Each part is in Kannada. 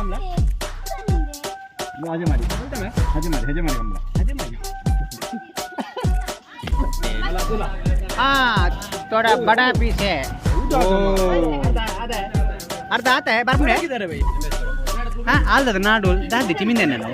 आजे मारी कमला हाँ थोड़ा बड़ा पीस है अर्ध आता है बर्फी हाँ आल्दद नाडू दादी चिमिंदे ನಾನು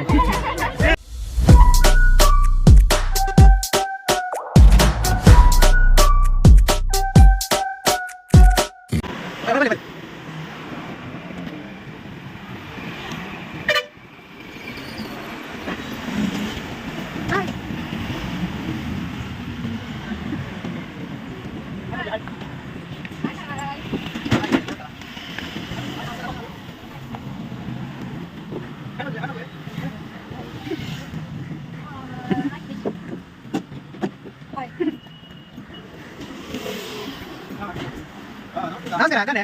ನಮಸ್ಕಾರ ಕಡೆ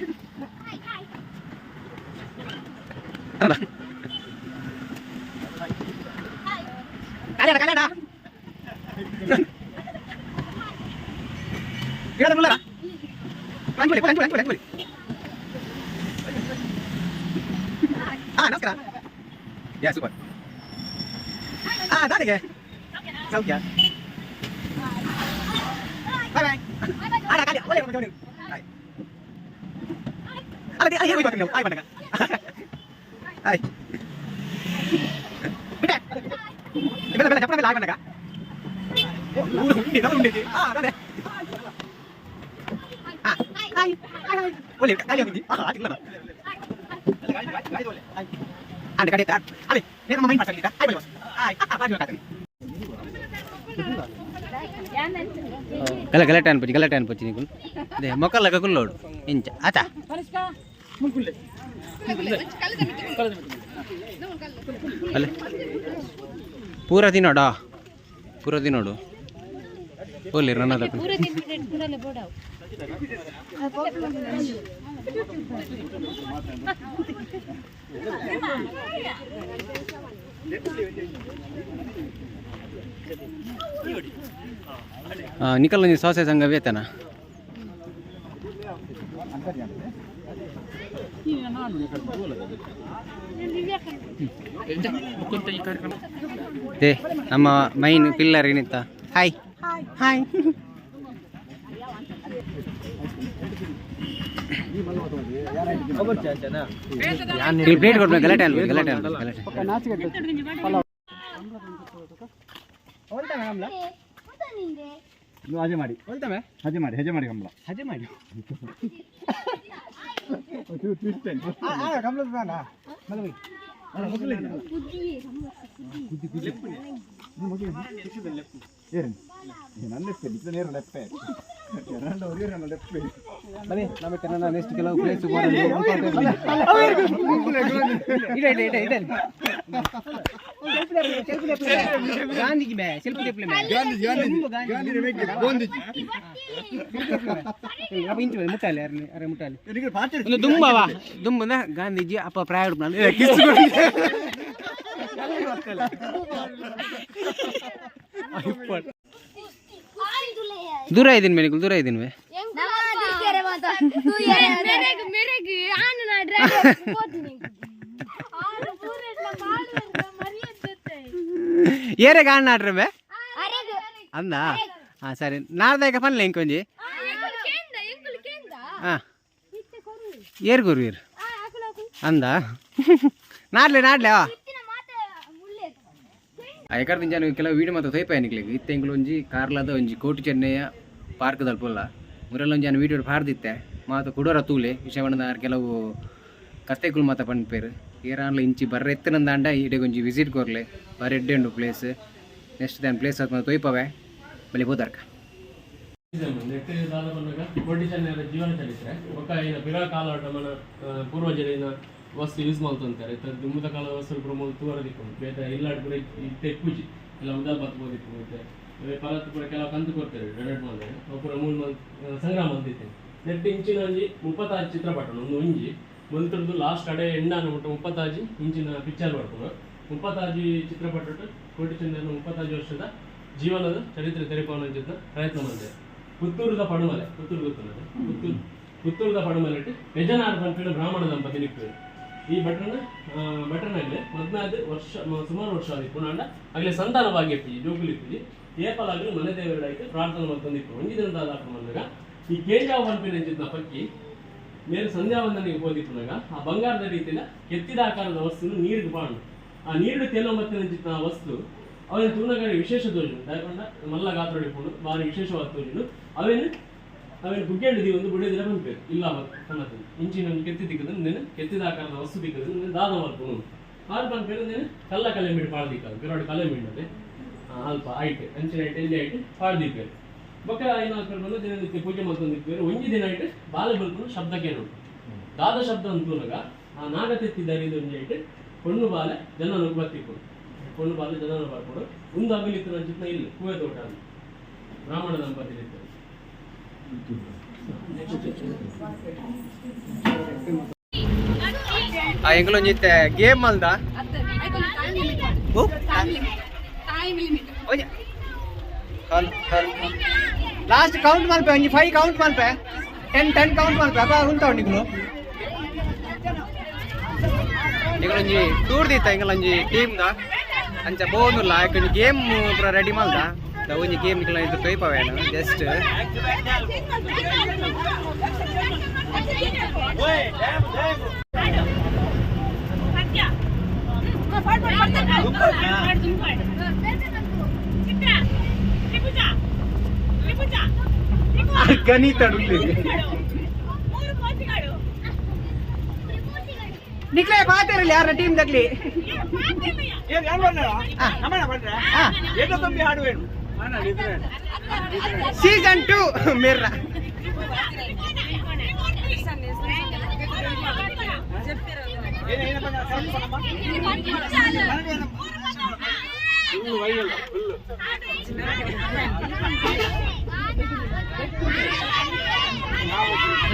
ಕಲ್ಯಾಣ ಕಲ್ಯಾಣ ಹೇಳ ಮುಲ್ಲ ಪಂಚುಳಿ ಪಂಚುಳಿ ಪಂಚುಳಿ ಹಾ ನಮಸ್ಕಾರ ಯಾ ಸೂಪರ್ ಹಾ ದಾದಿಗೆ ಸೌಖ್ಯ ಬಾಯ್ ಬಾಯ್ ಆಡ ಕಲ್ಯಾಣ ಒಳ್ಳೆ ಒಳ್ಳೆ ಅಲ್ಲ ಅಯ್ಯೋ ಹೋಗಿ ಬರ್ತೀನಿ ಆಯ್ ಬಂದಾಗ ಆಯ್ ಬಿಟ್ಟೆ ಇವೆಲ್ಲ ಬೆಲ್ಲ ಚಪ್ಪಳ ಮೇಲೆ ಆಯ್ ಬಂದಾಗ ಉಂಡಿ ಉಂಡಿ ಹಾ ಅದೇ ಹಾ ಆಯ್ ಆಯ್ ಒಳ್ಳೆ ಕಲ್ಯಾಣ ಹೋಗಿ ಹಾ ಇಲ್ಲ ಅಂದೆ ಕಡೆ ಅಲ್ಲಿ నేను ಮೈಂಡ್ ಮಾಡ್ತಾ ಆಯ್ ಬನ್ನಿ ಆಯ್ ಬಾಜು ಹಾಕ್ತೀನಿ ಗಲಟೆ ಅನ್ಪಚ್ಚಿ ನೀಕು ಅದೇ ಮೊಕ್ಕಲ್ಲ ಕುಲ್ಲೋಡು ಇಂಚ ಆತ ಅಲ್ಲೇ ಪೂರ ತಿನ್ನೋಡು ಓಲಿ ರನ್ನ निकल सौसे संग वेतन ನಮ್ಮ ಮೈನ್ ಪಿಲ್ಲರ್ ಏನಿತ್ತ ಹಾಯ್ ಹಾಯ್ ಪ್ಲೇಟ್ ಕೊಡ್ಬೇಕು ಗಲಾಟೆ ಆಜೆ ಮಾಡಿ ಹೆಜೆ ಮಾಡಿ ಕಮಲ ಹಜೆ ಮಾಡಿ ನೆಕ್ಸ್ಟ್ ಕೆಲವು ಪ್ಲೇಸ್ ಗಾಂಧೀಜಿ ಮುಟ್ಟಾಲಿ ದುಂಬವಾ ದುಂಬ ಗಾಂಧೀಜಿ ಅಪ್ಪ ಪ್ರೈವೇಟ್ ದೂರ ಇದ್ದೀನಿ ಮೇನಿಕುಲ್ ದೂರ ಇದ್ದೀನಿ ಮೇ ಏರೆ ಗಾಣ ಆಡ್ರೆ ಮೇ ಅಂದ ಹಾಂ ಸರಿ ನಾಡ್ದಾಗ ಪನ್ಲೆ ಇಂಕೊಂಜಿ ಹಾಂ ಏರ್ ಗುರು ಅಂದ ನಾಡ್ಲೆ ಯಾಕಂದ್ರೆ ಇಂಜಾನು ಕೆಲವು ವೀಡಿಯೋ ಮಾತ್ರ ತೋಯ್ಪಾಯ ನಿಕ್ಲಿಕ್ಕೆ ಇತ್ತೆ ಎಂಗ್ಲು ಒಂಜಿ ಕಾರ್ಲಾದ ಒಂಜಿ ಕೋಟಿ ಚೆನ್ನಯ್ಯ ಪಾರ್ಕ್ ದಲ್ಪಲ್ಲ ಮುರೆಲ್ಲ ಒಂಜಾನು ವೀಡಿಯೋ ಪಾರ್ದಿತ್ತೆ ಮಾತು ಕುಡೋರ ತೂಲೆ ವಿಷಯವನ್ನ ಕೆಲವು ಕತೆಗಳು ಮಾತ ಪಂಡ್ಪೇರು ಏರಾನ್ಲ ಇಂಚಿ ಬರ್ರೆ ಎತ್ತನಂದಾಂಡ ಈಡೆ ಒಂಜಿ ವಿಸಿಟ್ ಕೊರ್ಲೆ ಬಾರಿ ಎಡ್ಡೆ ಉಂಡು ಪ್ಲೇಸ್ ನೆಕ್ಸ್ಟ್ ದಾನ್ ಪ್ಲೇಸ್ ಆತ್ಮ ತೋಯ್ಪವೆ ಬಲಿ ಹೋದಾರ್ಕ ಕೋಟಿ ಚೆನ್ನಯ್ಯರ ಜೀವನ ಚರಿತ್ರೆ ಒಕ್ಕ ಏನ ಪಿರಾ ಕಾಲಾಟ ಮನ ಪೂರ್ವಜರಿನ ವಸ್ತು ಯೂಸ್ ಮಾಡ್ತಂತಾರೆ ದುಮ್ಮದ ಕಾಲದ ವಸ್ತು ಪ್ರಮೋದ ತೂರ ದಿಕ್ಕು ಬೇತ ಇಲ್ಲಾಡ್ ಕೂಡ ಇತ್ತೆ ಪೂಜಿ ಎಲ್ಲ ಉದಾಲ್ ಬತ್ಬೋದಿತ್ತು ಮತ್ತೆ ಫಲತ್ತು ಕೂಡ ಕೆಲವು ಕಂತು ಕೊಡ್ತಾರೆ ಡೊನೇಟ್ ಮಾಡಿದ್ರೆ ಒಬ್ಬರ ಮೂಲ ಸಂಗ್ರಾಮ ಅಂತಿತ್ತು ನೆಟ್ ಇಂಚಿನ ಒಂಜಿ 36 ಚಿತ್ರಪಟ ಒಂದು ಒಂಜಿ ಮೊದಲದು ಲಾಸ್ಟ್ ಕಡೆ ಎಂಡಾನ ಮುಟ್ಟ 36 ಇಂಚಿನ ಪಿಕ್ಚರ್ ಬರ್ಕೊಂಡು 36 ಚಿತ್ರಪಟ ಕೋಟಿ ಚೆನ್ನಯ್ಯನ 36 ವರ್ಷದ ಜೀವನದ ಚರಿತ್ರೆ ತೆರೆಪವನ ಜೊತೆ ಪ್ರಯತ್ನ ಮಾಡಿದೆ ಪುತ್ತೂರದ ಪಡುಮಲೆ ಪುತ್ತೂರು ಗೊತ್ತು ಪುತ್ತೂರದ ಪಡುಮಲೆ ಯಜನಾರ್ ಪಂಪಿನ ಬ್ರಾಹ್ಮಣ ದಂಪತಿ ನಿಕ್ಕಿದೆ ಈ ಭಟ್ರನಾಗಲಿ 14 ವರ್ಷ ಸುಮಾರು ವರ್ಷ ಆದಿ ಪುನಃ ಆಗಲೇ ಸಂತಾನ ಭಾಗ್ಯ ಇಪ್ಪಿ ಜೋಗುಲಿ ಇಪ್ಪಿ ಏಪಲಾಗಲಿ ಮನೆ ದೇವರಾಯ್ತು ಪ್ರಾರ್ಥನೆ ಮಾಡ್ಕೊಂಡಿತ್ತು ಒಂಜಿ ದಿನದ ಆದಾಟ ಬಂದಾಗ ಈ ಕೇಂಜಾವ ಬಂಪಿನ ಚಿತ್ನ ಪಕ್ಕಿ ಮೇಲೆ ಸಂಧ್ಯಾ ವಂದನೆಗೆ ಹೋದಿಪ್ಪನಾಗ ಆ ಬಂಗಾರದ ರೀತಿಯ ಕೆತ್ತಿದ ಆಕಾರದ ವಸ್ತು ನೀರಿಗೆ ಬಾಣು ಆ ನೀರು ತೇಲೋ ಮತ್ತೆ ಚಿತ್ನ ವಸ್ತು ಅವನ ತೂನಗಡೆ ವಿಶೇಷ ತೋಜು ಯಾಕೊಂಡ ಮಲ್ಲ ಗಾತ್ರ ಹಿಡ್ಕೊಂಡು ಭಾರಿ ವಿಶೇಷವಾದ ತೋಜು ಅವೇನು ಗುಗ್ಗೆಂಡಿದೀವಿ ಒಂದು ಬುಡಿದಿರ ಬಂದ್ಬೇಕು ಇಲ್ಲ ಕನ್ನಡ ಇಂಚಿನ ಕೆತ್ತಿದ್ದಕ್ಕಂದ್ರೆ ನೀನು ಕೆತ್ತಿದ ಆಕಾರದ ವಸ್ತು ದಿಕ್ಕಂದ್ರೆ ನೀನು ದಾದ ಮಾಡ್ಕೊಂಡು ಆರು ಬಂದ್ಬೇಕು ನೀನು ಕಲೆ ಮೀಡು ಪಾಡ್ದಿಕ್ಕದು ಬಿರಾಡು ಕಲೆ ಮೀಡದೆ ಅಲ್ಪ ಆಯ್ತು ಅಂಚಿನ ಐಟು ಎಲ್ಲಿ ಆಯ್ತು ಪಾಡ್ದಿಪ್ಪೇರು ಬೊಕ್ಕ ಏನಾಗ್ತಾರೆ ಬಂದು ದಿನನಿತ್ಯ ಪೂಜೆ ಮಾಡ್ಕೊಂಡಿಪ್ಪೇರು ಒಂಜಿ ದಿನ ಆಯ್ತು ಬಾಲೆ ಬಲ್ಕೊಂಡು ಶಬ್ದಕ್ಕೆ ಉಂಟು ದಾದ ಶಬ್ದ ಅಂತೂನಾಗ ಆ ನಾಗ ತೆತ್ತಿದ್ದಾರೆ ಇದು ಒಂಜಿ ಆಯ್ತು ಪೊಣ್ಣು ಬಾಲೆ ಜನನ ಬತ್ತಿಕೊಂಡು ಪೊಣ್ಣು ಬಾಲೆ ಜನನ ಬರ್ಕೊಂಡು ಒಂದು ಅಗಲಿತ್ತು ಚಿತ್ನ ಇಲ್ಲಿ ಹೂವೆ ತೋಟ ಅಂತ ಬ್ರಾಹ್ಮಣ ದಂಪತಿ ಇರ್ತಾರೆ ಎಂಗ್ಲೊಂಜಿ ಗೇಮ್ ಅಲ್ದ ಲಾಸ್ಟ್ ಕೌಂಟ್ ಮಲ್ಪೆ ಒಂಜಿ 5 ಕೌಂಟ್ ಮಲ್ಪೆ 10 ಕೌಂಟ್ ಮಲ್ಪೆ ಅಪ್ಪ ಉಂಟು ನಿಗ್ಲು ಎಂಗ್ಲೊಂಜಿ ಟೂರ್ ದಿತ್ತ ಎಂಗ್ಲೊಂಜಿ ಟೀಮ್ದ ಅಂಚ ಬೋನುಲ್ಲ ಯಾಕೆ ಗೇಮ್ ಪೂರ ರೆಡಿ ಮಲ್ದ ಒಂಜಿ ಗೇಮ್ ನಿಕ್ಲ ಇದು ಟೈಪ್ ಅವೇನು ಜಸ್ಟ್ ಗಣಿತ ನಿಕ್ಲೆ ಪಾತಿರಲಿ ಯಾರ ಟೀಮ್ ತಗ್ಲಿ ಸೀಸನ್ 2 ಮಿರ್ರ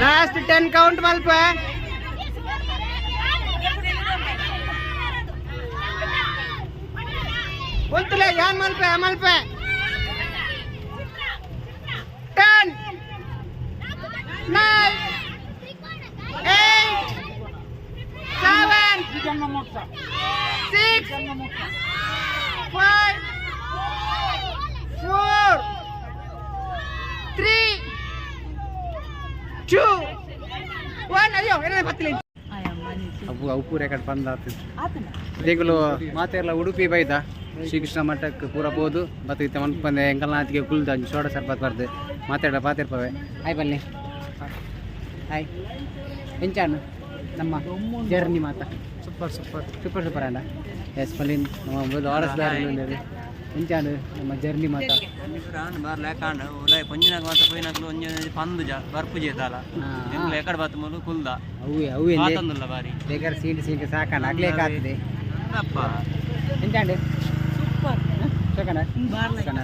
ಲಾಸ್ಟ್ 10 ಕೌಂಟ್ ಮಲ್ಪ ಗೊತ್ತಿಲ್ಲ ಯಾನ್ ಮಲ್ಪೆ 10 9 8 7 6 5 4 3 2 1 ಅಯ್ಯೋ ಏನೇ ಬತ್ತಿಲ್ಲ ಅವು ರೆಕಾರ್ಡ್ ಬಂದ ದೇಗುಲು ಮಾತೆಲ್ಲ ಉಡುಪಿ ಬೈದ ಶ್ರೀಕೃಷ್ಣ ಮಠಕ್ಕೆ ಪೂರ ಬೋದು ಮತ್ತು ಇತ್ತ ಮನ್ಪಂದೆ ಎಂಕಲ್ನಾಥಿಗೆ ಕುಲ್ದ ಸೋಡ ಸರ್ಬತ್ ಬರ್ದು ಮಾತಾಡ ಪಾತಿರ್ಪವೆ ಆಯ್ ಬನ್ನಿ ಹಾಯ್ ಎಂಚಾನು ನಮ್ಮ ಜರ್ನಿ ಮಾತಾ ಸೂಪರ್ ಅಂಡ ಎಸ್ ಪಲ್ಲಿನ್ ನಮ್ಮ ಒಂದು ಆಡಸ್ದಾರ ಎಂಚಾನು ನಮ್ಮ ಜರ್ನಿ ಮಾತಾ ಬರ್ಲೇಕಾಂಡ ಉಲೈ ಪಂಜಿನಾಗ ಮಾತ ಪೋಯಿನಾಗ್ಲು ಒಂಜಿ ಪಂದು ಬರ್ಪು ಜೇತಾಲ ಎಂಗ್ಲ ಎಕಡೆ ಬಾತ್ ಮೂಲು ಕುಲ್ದ ಅವು ಮಾತಂದುಲ್ಲ ಬಾರಿ ಬೇಗಾರ ಸೀಟ್ ಸಾಕಣ್ಣ ಆಗ್ಲೇ ಕಾತಿದೆ ಅಪ್ಪ ಎಂಚಾಂಡೆ ಸೂಪರ್ ಸಾಕಣ್ಣ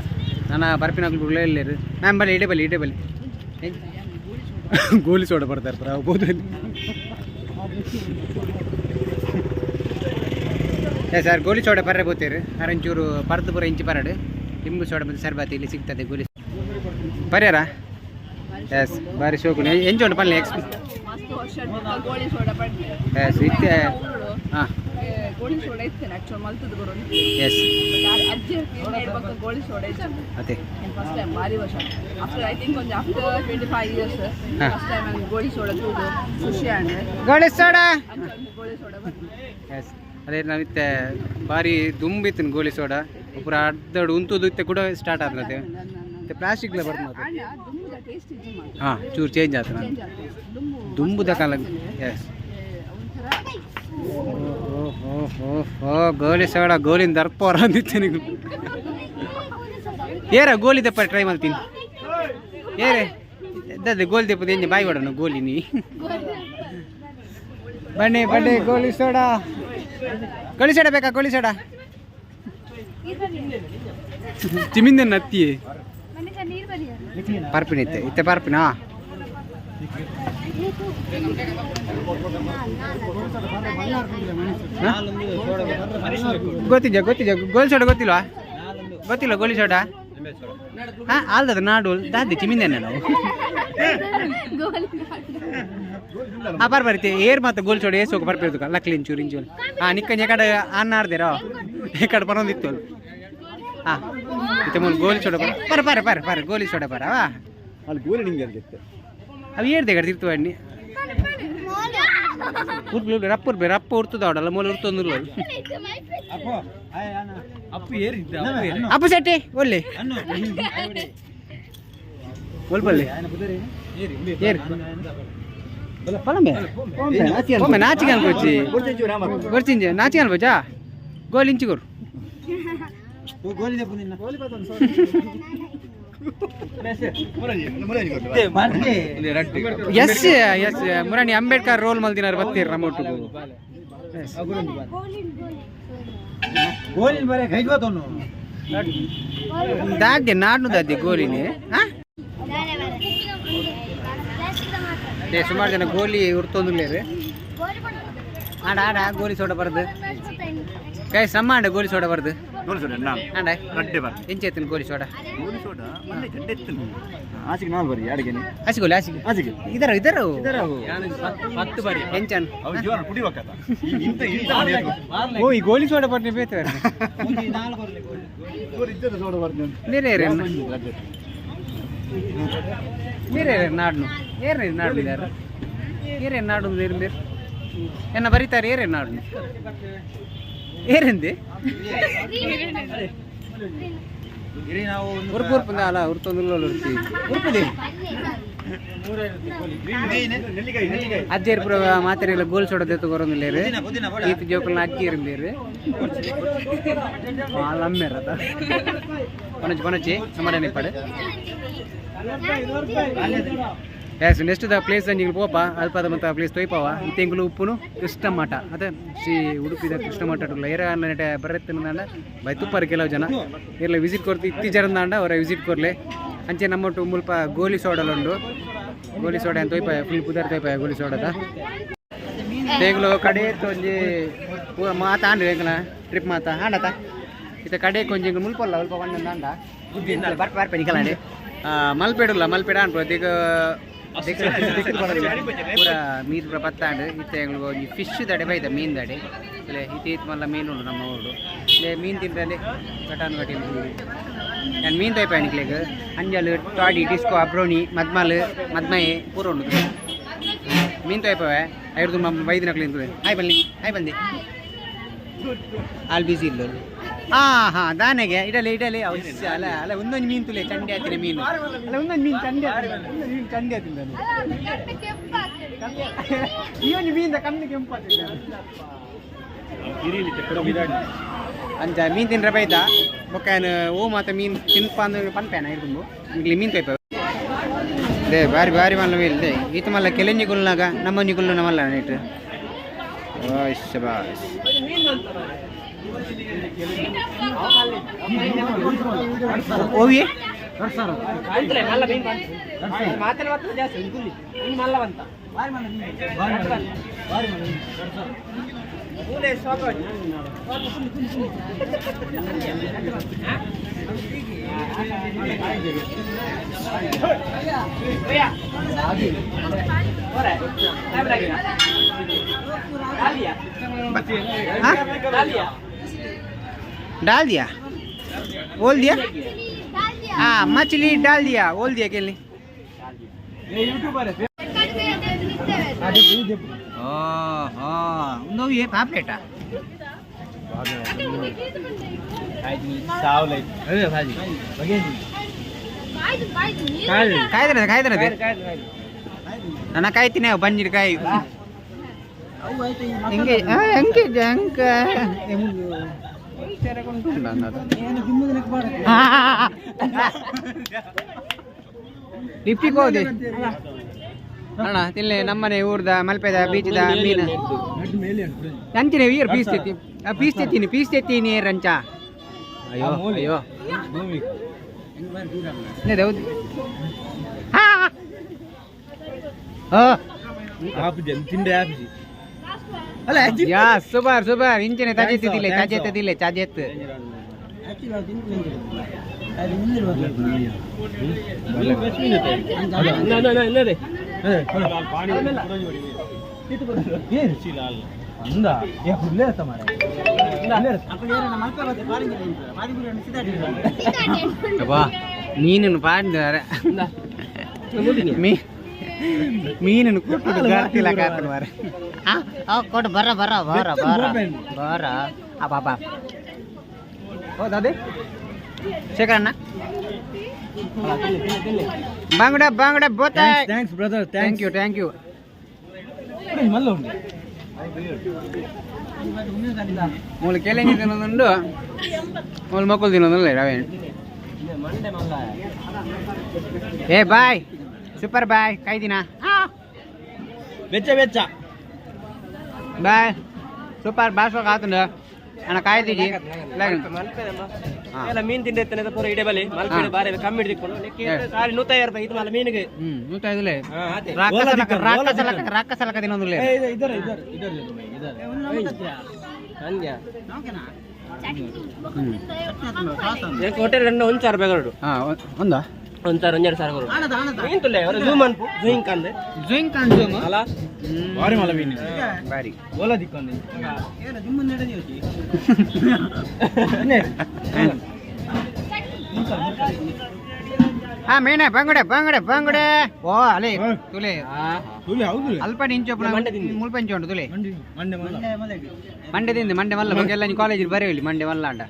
ನನ್ನ ಬರ್ಪಿನಾಗ್ಲು ಉಳ್ಳೇರು ನಾನು ಬಲ್ಲಿ ಇಡೇ ಬಲ್ಲಿ ಗೋಲಿ ಸೋಡ ಬರ್ತಾರೆ ಪರ ಬೋದು ಸರ್ ಗೋಲಿ ಸೋಡ ಬರ್ರೆ ಬೋತೀರಿ ಅರಂಚೂರು ಪರ್ದು ಪೂರ ಇಂಚಿ ಪರಡು ಲಿಂಬು ಸೋಡ ಮತ್ತು ಸರ್ಬಾತಿ ಇಲ್ಲಿ ಸಿಗ್ತದೆ ಗೋಲಿ ಬರ್ಯಾರ ಎಸ್ ಬಾರಿ ಶೋಕು ಎಂಚೋಂಡು ಪಲ್ಲೆ ಎಸ್ ಇತ್ತೆ ಹಾಂ ಎಸ್ ಅದೇ ಗೋಳಿ ಸೋಡ ಎಸ್ ಅದೇ ನಾವಿತ್ತೆ ಬಾರಿ ದುಂಬಿತ್ತು ಗೋಲಿ ಸೋಡ ಪೂರ ಅರ್ಧಡು ಉಂತುದು ಇತ್ತೆ ಕೂಡ ಸ್ಟಾರ್ಟ್ ಆದ್ರೆ ಮತ್ತೆ ಪ್ಲಾಸ್ಟಿಕ್ಲ ಬರ್ಬೋದು ಹಾಂ ಚೂರು ಚೇಂಜ್ ಆಯ್ತು ದುಂಬುದ ಕಾಲ ಎಸ್ ಓ ಗೋಲಿ ಸೋಡ ಗೋಲಿಂದ ದರ್ಪೋರ ಅಂದಿತ್ತೆ ನೀವು ಏರ ಗೋಲಿ ದಪ್ಪ ಟ್ರೈ ಮಾಡ್ತೀನಿ ಏರೇ ಅದೇ ಗೋಲಿ ದಪ್ಪದ ಎಂಜ ಬಾಯಿ ಹೊಡೋಣ ಗೋಲಿ ನೀ ಬನ್ನಿ ಗೋಲಿ ಸೋಡ ಬೇಕಾ ಗೋಲಿ ಸೋಡ ಚಿಮಿಂದ ನತ್ತಿ ಪಾರ್ಪಿನ ಇತ್ತೆ ಪಾರ್ಪಿನಾ ಗೊತ್ತಿಲ್ಲ ಗೋಲಿ ಸೋಡ ಗೊತ್ತಿಲ್ಲ ಗೋಲಿ ಸೋಡ ಆಲ್ದದ ನಾಡು ದಾದಿ ಚಿಮಿಂದೇನೆ ನಾವು ಬರ್ತಿ ಏರ್ ಮತ್ತೆ ಗೋಲ್ ಚೋಡಿ ಏಸೋಕೆ ಬರ್ಬೇಕು ಲಕ್ಲಿ ಇಂಚೂರು ಇಂಚೂರು ನಿಕ್ಕಂಜ ಕಡೆ ಅನ್ನ ಆಡ್ದೇರೋ ಈ ಕಡೆ ಬರೋದಿತ್ತು ಇತ್ತೆ ಮೂಲ ಗೋಲಿ ಚೋಡ ಬರ ಗೋಲಿ ಚೋಡ ಬರ ಅಲ್ಲಿ ಗೋಲಿ ನಿಂಗೆ ಅರ್ಗಿತ್ತು ಅವು ಏರ್ದೆ ಕಡೆ ತಿರ್ತು ಅಣ್ಣಿ ರಪ್ಪ ಉರ್ತದ ಅವಡಲ್ಲ ಮೂಲ ಉರ್ತೊಂದು ಅಪ್ಪು ಸೆಟ್ಟಿ ಒಳ್ಳೆ ಒಲ್ಬಲ್ಲಿ ನಾಚಿಗೆ ಅನ್ಕೋಚಿ ಗೊರ್ಚಿಂಜೆ ನಾಚಿಗೆ ಅನ್ಬೋಚಾ ಗೋಲಿ ಇಂಚಿಗೋರು ಎಸ್ ಎಸ್ ಮುರಾಣಿ ಅಂಬೇಡ್ಕರ್ ರೋಲ್ ಮಲ್ದಿನಾರು ಬರ್ತೀರಿ ನಮ್ಮ ಒಟ್ಟಿಗೆ ದಾದ್ಯ ನಾಡ್ನು ದಾದ್ಯ ಗೋಲಿನಿ ಸುಮಾರು ಜನ ಗೋಲಿ ಉರ್ತೊಂದುಲ್ಲೇರು ಆಡ ಆಡ ಗೋಲಿ ಸೋಡ ಬರದು ಕೈ ಸಮ್ಮ ಆಂಡ ಗೋಲಿ ಸೋಡ ಬರದು ಆಂಡ ಎಂಚೆತ್ತಿನ ಗೋಲಿ ಸೋಡ ಆಸಿಗೆ ನಾಲ್ ಬರಿ ಅಡಿಗೆನಿ ಹಸಿಗೋಲಿ ಹಾಸಿಗೆ ಇದರ ಎಂಚನ್ ಓ ಈ ಗೋಲಿ ಸೋಡ ಬರ್ನಿ ಬೇತಾರೆ ಬೇರೆ ನಾಡ್ನು ಏರ್ನೇ ನಾಡು ಇದಾರ ಏರೇನು ನಾಡು ಏರ್ ಎನ್ನ ಬರೀತಾರೆ ಏರೇನು ನಾಡು ಏರೆಂದಿ ಉರ್ಪುರ್ಪುಂದ ಅಲ್ಲ ಉರ್ತೊಂದು ಉರ್ಪುದಿ ಅಜ್ಜೇರ್ಪುರ ಮಾತಾಡಿಲ್ಲ ಗೋಲ್ ಸೋಡದೆತ್ತು ಬರೋದಿಲ್ಲ ಈತ ಜೋಕಲ್ನ ಅಕ್ಕಿ ಇರಂಬೇರು ಅಮ್ಮೇರದ ಕೊನಚಿ ಸಮಾಧಾನ ಪಡೆ ಎಸ್ ನೆಕ್ಸ್ಟ್ ದ ಪ್ಲೇಸ್ ನೀವು ಪೋಪ ಅಲ್ಪದ ಮತ್ತು ಪ್ಲೇಸ್ ತೊಯ್ಪವ ಇತ್ತೆಂಗುಲು ಉಪ್ಪುನು ಕೃಷ್ಣ ಮಠ ಅದೇ ಶ್ರೀ ಉಡುಪಿದ ಕೃಷ್ಣ ಮಠ ಏರ ನೆಟ ಬರತ್ತಿನ ಬೈ ತುಪ್ಪರು ಕೆಲವು ಜನ ಎಲ್ಲ ವಿಸಿಟ್ ಕೊಡ್ತು ಇತ್ತೀಚರಂದಾಂಡ ಅವರ ವಿಸಿಟ್ ಕೊರ್ಲೆ ಅಂಚೆ ನಮ್ಮೊಟ್ಟು ಮುಲ್ಪ ಗೋಲಿ ಸೋಡಲುಂಡು ಗೋಲಿ ಸೋಡ ಅಂತ ತೊಯ್ಪಾಯ ಫುಲ್ ಪುದರ್ ತೊಯ್ಪಾಯ ಗೋಲಿ ಸೋಡದ ಬೇಗಲು ಕಡೆ ಒಂಜಿ ಮಾತಾಂಡ್ರಿ ಎಂಕಲ ಟ್ರಿಪ್ ಮಾತಾ ಆಂಡತ ಇತ್ತ ಕಡೆ ಕೊಂಚ ಮುಲ್ಪಲ್ಲ ಅಲ್ಪ ಒಂದೊಂದು ಆಂಡ ಬರ್ಪ ನಿಕಲಾಂಡಿ ಮಲ್ಪೇಡುಲ್ಲ ಮಲ್ಪೇಡ ಅನ್ಬೋದು ಈಗ ಪೂರ ಮೀನು ಪೂರ ಪತ್ತಾಂಡು ಇತ್ತೆ ಒಂಜಿ ಫಿಶ್ ದಡೆ ಬೈದ ಮೀನು ದಡೆ ಇಲ್ಲೇ ಇತ್ತೀತ್ ಮಲ್ಲ ಮೀನು ಉಂಡು ನಮ್ಮ ಊರು ಇಲ್ಲೇ ಮೀನು ತಿಂದ್ರಲ್ಲಿ ಕಟಾನು ಕಟಿ ನಾನು ಮೀನು ತೈಪಾಯ ನಿಕ್ಲೆಗ್ ಅಂಜಲ್ ಟಾಡಿ ಡಿಸ್ಕೋ ಅಬ್ರೋಣಿ ಮದ್ಮಯೆ ಪೂರ ಉಂಡು ಮೀನು ತೈಪವೆ ಐದು ತುಂಬ ಬೈದಿನ ಕ್ಲಿಂತದೆ ಹಾಯ್ ಬಂದಿ ಅಲ್ಲಿ ಬಿಸಿ ಇಲ್ಲ ಹಾಂ ದಾನೆಗೆ ಇಡಲಿ ಅಲ್ಲ ಅಲ್ಲ ಒಂದೊಂದು ಮೀನು ತುಲೆ ಚಂಡೆ ಆತಿನ ಮೀನು ಅಲ್ಲ ಒಂದೊಂದು ಮೀನು ಚಂಡೆ ಆತಿಂದ ಇವನು ಮೀನಿಂದ ಕಣ್ಣು ಕೆಂಪಾತಿದ್ದ ಅಂಚ ಮೀನು ತಿನ್ರ ಬೈದ ಬೊಕ್ಕ ಓ ಮಾತ ಮೀನು ತಿನ್ಪ ಅಂದ್ರೆ ಪನ್ಪೇನ ಇರ್ದು ಇಲ್ಲಿ ಮೀನು ತೈಪ ದೇ ಬಾರಿ ಮಲ್ಲ ಇಲ್ಲದೆ ಈತ ಮಲ್ಲ ಕೆಲಂಜಿ ಗುಲ್ನಾಗ ನಮ್ಮಂಜಿ ಗುಲ್ಲು ನಮ್ಮಲ್ಲ ನೈಟ್ ಶಬಾಸ್ ಓವಿ डाल दिया बोल दिया हाँ मछली डाल दिया बोल दिया के लिए ये पापलेटा ನನ್ನ ಕಾಯ್ತೀನಿ ಬಂಜಿಡ್ಕಾಯಿ ಹೆಂಗೆ ಹೆಂಗೆ ಜಂಕ ಲಿಫ್ಟಿಗೆ ಹೋದೆ ಅಣ್ಣ ತಿನ್ಲೆ ನಮ್ಮನೆ ಊರ್ದ ಮಲ್ಪೆದ ಬೀಚದ ಮೀನು ಅಂಚಿನ ವೀರ್ ಪೀಸ್ ತೆತ್ತೀನಿ ರಂಚ ಅಯ್ಯೋ ಹೌದು ಯಾ ಸೂಪರ್ ಇಂಚಿನ ತಾಜೆತ್ತಿದ್ದಿಲ್ಲ ಚಾಜೆತ್ ಇಲ್ಲದೆ ಮೀನನ್ನು ಪಾಡಿದ್ದಾರೆ ಮೀನನ್ನು ಕೊಟ್ಟು ಮಾರೆ ಕೊಟ್ಟು ಬರ ಬರ ಬರ ಬರ ಬರ ಬಾಬಾ ಹೌದಾ ಶೇಖರಣ್ಣ ಬಾಂಗಡ ಬಾಂಗಡ ಬೋತ thanks brother thank you thank you ಮೂಲು ಕೆಲೆಂಗಿ ತಿನ್ನೋದುಂಡು ಮೂಲು ಮಕ್ಕಳು ತಿನ್ನೋದಲ್ಲ ರಾವೇಣ್ ಏ ಬಾಯ್ ಸೂಪರ್ ಬಾಯ್ ಕೈದಿನ ಬೆಚ್ಚ ಬೆಚ್ಚ ಬಾಯ್ ಸೂಪರ್ ಬಾಸೋ ಕಾತುಂಡು ಅಣ್ಣ ಕಾಯ್ದಿಗಿ ಎಲ್ಲ ಮೀನು ತಿಂದಿರ್ತಾನೆ ಪೂರ ಇಡೇ ಬಲಿ ಮಲ್ಪೇಡೆ ಬಾರಿ ಕಮ್ಮಿ ಹಿಡಿದುಕೊಂಡು ಸಾರಿ 150 ರೂಪಾಯಿ ಇದು ಮಲ್ಲ ಮೀನಿಗೆ 150 ರಾಕ ಸಲಕ ತಿನ್ನೋದಿಲ್ಲ ಹೋಟೆಲ್ 1,000 ರೂಪಾಯಿ ಕೊಡು ಒಂದಾ 1,000 2,000 ಕೊಡು ಮೀನು ತುಲ್ಲೆ ಅವರು ಝೂಮ್ ಅನ್ಪು ಝೂಯಿಂಗ್ ಕಂದೆ ಝೂಯಿಂಗ್ ಕಾಂದು ಅಲ್ಲ ಬಾರಿ ಮಲ್ಲ ಮೀನು ಬಾರಿ ಓಲಾ ದಿಕ್ಕೊಂಡೆ ಹಾ ಮೇನೆ ಬಂಗಡೆ ಬಂಗಡೆ ಬಂಗಡೆ ಓ ಅಲೆ ತುಲೆ ತುಲಿ ಹೌದು ಅಲ್ಪ ಇಂಚು ಮುಲ್ಪಂಚು ಉಂಟು ತುಲೆ ಮಂಡೆ ಮಂಡ್ಯದಿಂದ ಮಂಡ್ಯ ಮಲ್ಲ ಬಗ್ಗೆ ಎಲ್ಲ ನೀವು ಕಾಲೇಜಿಗೆ ಬರೆಯಲಿ ಮಂಡ್ಯ ಮಲ್ಲ ಅಂಡ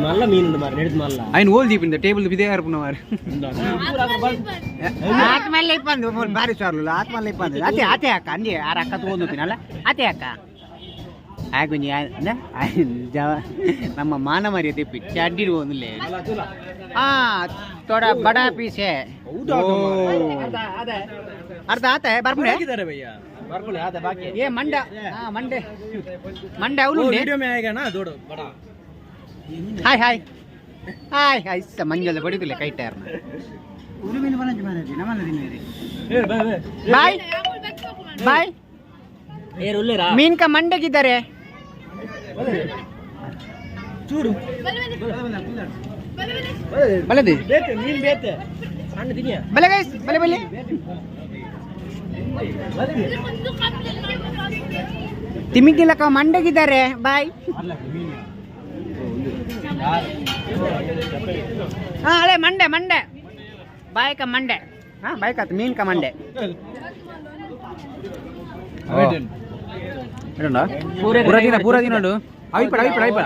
ಮಲ್ಲ ಮೀನು ಮಾರ ನಡೆದು ಮಲ್ಲ ఆయన ఓల్ దీపింది టేబుల్ బిదే అరుపునవారు ఆత్మల్లే ఇప్పంది భారీ సార్లు ఆత్మల్లే ఇప్పంది అతే అతే అక్క అంది ఆ రక్క తోందు తినాల అతే అక్క ಆಗುಂಜಿ ನಮ್ಮ ಮಾನ ಮರ್ಯಾದೆ ಪಿಚ್ಚ ಅಡ್ಡಿರು ಒಂದುಲೇ ಥೋಡ ಬಡ ಪೀಸೆ ಅರ್ಧ ಆತ ಬರ್ಪುಣೆ ಏ ಮಂಡ ಮಂಡೆ ಮಂಡೆ ಅವಳು ಹಾಯ್ ಹಾಯ್ ಹಾಯ್ ಹಾಯ್ ಮಂಜಲ್ ಬಡಿದಿಲ್ಲ ಕೈ ಟೈರ್ನ ಬಾಯ್ ಬಾಯ್ ಮೀನ್ಕ ಮಂಡೆಗಿದ್ದಾರೆ ಚೂರು ಬಲದಿ ಮೀನು ಬೇತೆ ಸಣ್ಣ ತಿನ್ನಿಯ ಬಲೆ ಗೈಸ್ ಬಲೆ ಬಲೆ ತಿಮಿಗಿಲಕ ಮಂಡೆಗಿದ್ದಾರೆ ಬಾಯ್ ಹಾ ಅಳೆ ಮಂಡೆ ಮಂಡೆ ಬಾಯ್ಕ ಮಂಡೆ ಹಾ ಬಾಯ್ಕ ಮೀನ್ಕ ಮಂಡೆ ಪೂರ ದಿನ ಐಪಡ ಐಪಡ ಐಪಡ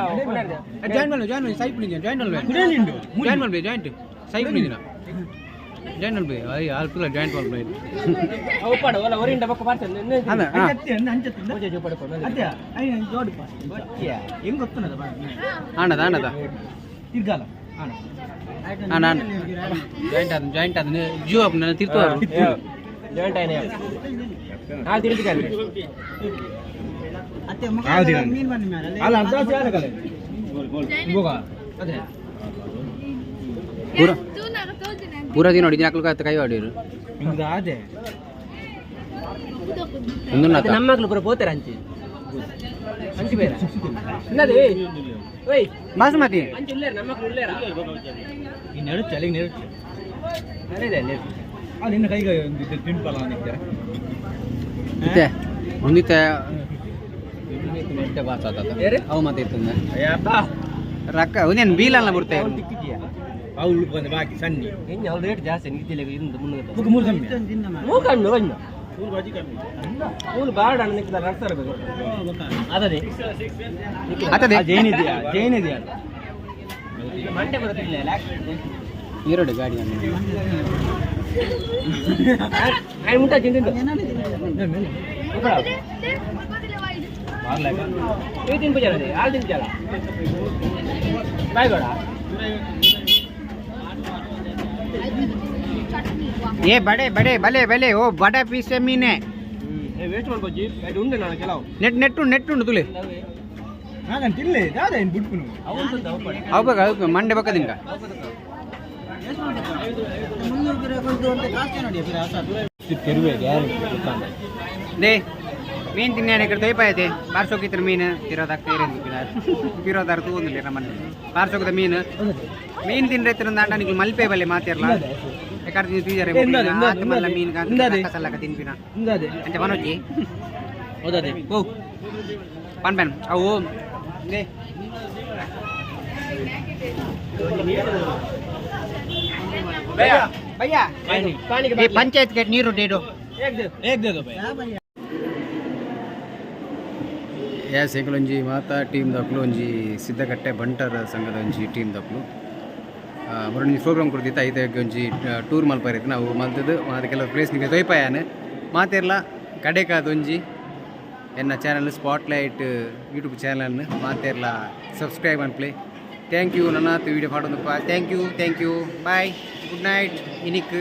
ಜಾಯಿನ್ ಮಾಡಿ ಜಾಯಿನ್ ಮಾಡಿ ಸೈಪ್ ನಿಂಜ ಜಾಯಿನ್ ಮಾಡಿ ಜಾಯಿಂಟ್ ಸೈಪ್ ನಿಂಜಿನ ಜಾಯಿನ್ ಮಾಡಿ ಅಯ್ಯ ಅಲ್ಪಲ್ಲ ಜಾಯಿಂಟ್ ಮಾಡಿ ಅವಪಾಡ ಒಲ ಒರಿಂಡ ಬಕ್ಕ ಮಾಡ್ತೇನೆ ಅದ ಹೆಂಗ್ ಗೊತ್ತನದ ಆನದ ಆನದ ತಿರ್ಗಾಲ ಆನ ಜಾಯಿಂಟ್ ಅದ ಜಿಯೋ ಅಪ್ ನನ್ನ ತಿರ್ತಾರು ಜಾಯಿಂಟ್ ಆಯ್ನೆ ಹಾಲ್ ತಿರ್ತಿಕಾರೆ ಅತ್ತೆ ಮಗ ಮೀನ್ ಬನ್ನಿ ಮೇಲೆ ಅಲ್ಲ ಅಂತ ಜಾರ ಕಲೆ ಗೋಗ ಅದೇ ಪೂರ ದಿನ ನೋಡಿ ನಾಲ್ಕು ಕೈ ಹೊಡಿರು ಹಿಂಗ ಅದೇ ನಮ್ಮ ಮಕ್ಕಳು ಪೂರ ಪೋತಾರೆ ಹಂಚಿ ಬೇರೆ ಇನ್ನದೇ ಓಯ್ ಬಾಸುಮತಿ ಹಂಚಿ ಉಳ್ಳೇರ ನಮ್ಮ ಮಕ್ಕಳು ಉಳ್ಳೇರ ಇನ್ನೆರಡು ಚಳಿಗೆ ನೆರಳು ಅದೇ ಅದು ಇನ್ನು ಕೈಗೆ ಒಂದು ತಿಂಪಲ್ಲ ಅಂದಿದ್ದಾರೆ ಇತ್ತೆ ಮುಂದಿತ್ತೆ ನೆಟ್ಟೆ ಬಾಸ್ ಆತ ಅವು ಮತ್ತೆ ಇರ್ತಂದ ರೊಕ್ಕ ಅವನೇನು ಬೀಲಲ್ಲ ಬಿಡ್ತೆ ಅವು ಉಳ್ಕೊಂಡೆ ಬಾಕಿ ಸಣ್ಣ ಹೆಂಗೆ ಅವ್ರ ರೇಟ್ ಜಾಸ್ತಿ ನಿಂತಿಲ್ಲ ಇருந்து ಮುನ್ನೂರು ಮೂರು ಕಮ್ಮಿ ಕಮ್ಮಿ ಒಂದು ಮೂರು ಬಾರ್ಡ್ ಅಣ್ಣ ನಿಂತಿದ್ದಾರೆ ಅರ್ಥ ಇರಬೇಕು ಅದೇ ಆತದೆ ಜೈನ್ ಇದೆಯಾ ಜೈನ್ ಇದೆಯಾ ಮಂಡೆ ಬರುತ್ತಿಲ್ಲ ಈರೋಡು ಗಾಡಿ ಮುಟ್ಟ ತಿಂತಿದ್ದು ತಿನ್ಪುಜಾರ ಹಾಲು ತಿಂತಿಯಲ್ಲ ಬಾಯ್ ಬೇಡ ಏ ಬಡೆ ಬಡೆ ಬಲೆ ಬಲೆ ಓ ಬಡ ಪೀಸ್ ಮೀನೆ ವೇಸ್ಟ್ ಮಾಡ್ಬೋದು ಅದು ಉಂಟು ನಾನು ಕೆಲವು ನೆಟ್ಟುಂಡು ತುಳಿ ಹಾಗಂತ ತಿನ್ಲೇ ಯಾವ್ದು ಏನು ಬಿಟ್ಬಿಡು ಅವು ಮಂಡೆ ಬಕ್ಕ ತಿನ್ಕ ತೆರುವೆ ದೇ ಮೀನು ತಿನ್ನೇನೆ ఇక్కడ ತೋಯ್ಪಾಯತೆ ಪಾರ್ಸೋಕಿತ್ರ ಮೀನು ತಿರೋದಾಗ್ತಾ ಇರೋದು ತಿರೋದಾರ ತಗೊಂಡಿಲ್ಲ ನಮ್ಮನ್ನು ಪಾರ್ಸೋಕದ ಮೀನು ತಿಂದ್ರೆ ದಾಂಡ ನೀವು ಮಲ್ಪೆ ಬಲ್ಲೆ ಮಾತಿರಲ್ಲ ಯಾಕಂದ್ರೆ ನೀವು ತೀಜಾರೆ ಮಲ್ಲ ಮೀನು ಕಸಲ್ಲಕ ತಿನ್ಪಿನ ಅಂತ ಮನೋಜಿ ಹೌದದೆ ಓ ಪನ್ ಪನ್ ಅವು भैया पानी के ये पंचायत के नीरू दे दो एक दे दो भाई या सेकलೊಂಜಿ ಮಾತಾ ಟೀಮ್ ದಕ್ಲು ಒಂಜಿ ಸಿದ್ದಕಟ್ಟೆ ಬಂಟರ್ ಸಂಘದ ಒಂಜಿ ಟೀಮ್ ದಕ್ಲು ಬರೋಣಿ ಪ್ರೋಗ್ರಾಮ್ ಕೊಡ್ತಿತ್ತು ಐತೆ ಒಂಜಿ ಟೂರ್ ಮಲ್ಪರಿತ್ತು ನಾವು ಮಲ್ತದ್ದು ಮಾತ ಕೆಲವು ಪ್ಲೇಸ್ ನಿಮಗೆ ತೊಯ್ಪಾಯನೆ ಮಾತೆರ್ಲ ಕಡೆಕಾದೊಂಜಿ ಎನ್ನ ಚಾನಲ್ ಸ್ಪಾಟ್ಲೈಟ್ ಯೂಟ್ಯೂಬ್ ಚಾನಲ್ ಮಾತೆರ್ಲ ಸಬ್ಸ್ಕ್ರೈಬ್ ಅನ್ ಪ್ಲೇ ಥ್ಯಾಂಕ್ ಯು ನನ್ನ ವಿಡಿಯೋ ಮಾಡೋದಪ್ಪ thank you bye good night ಇನಿಕ್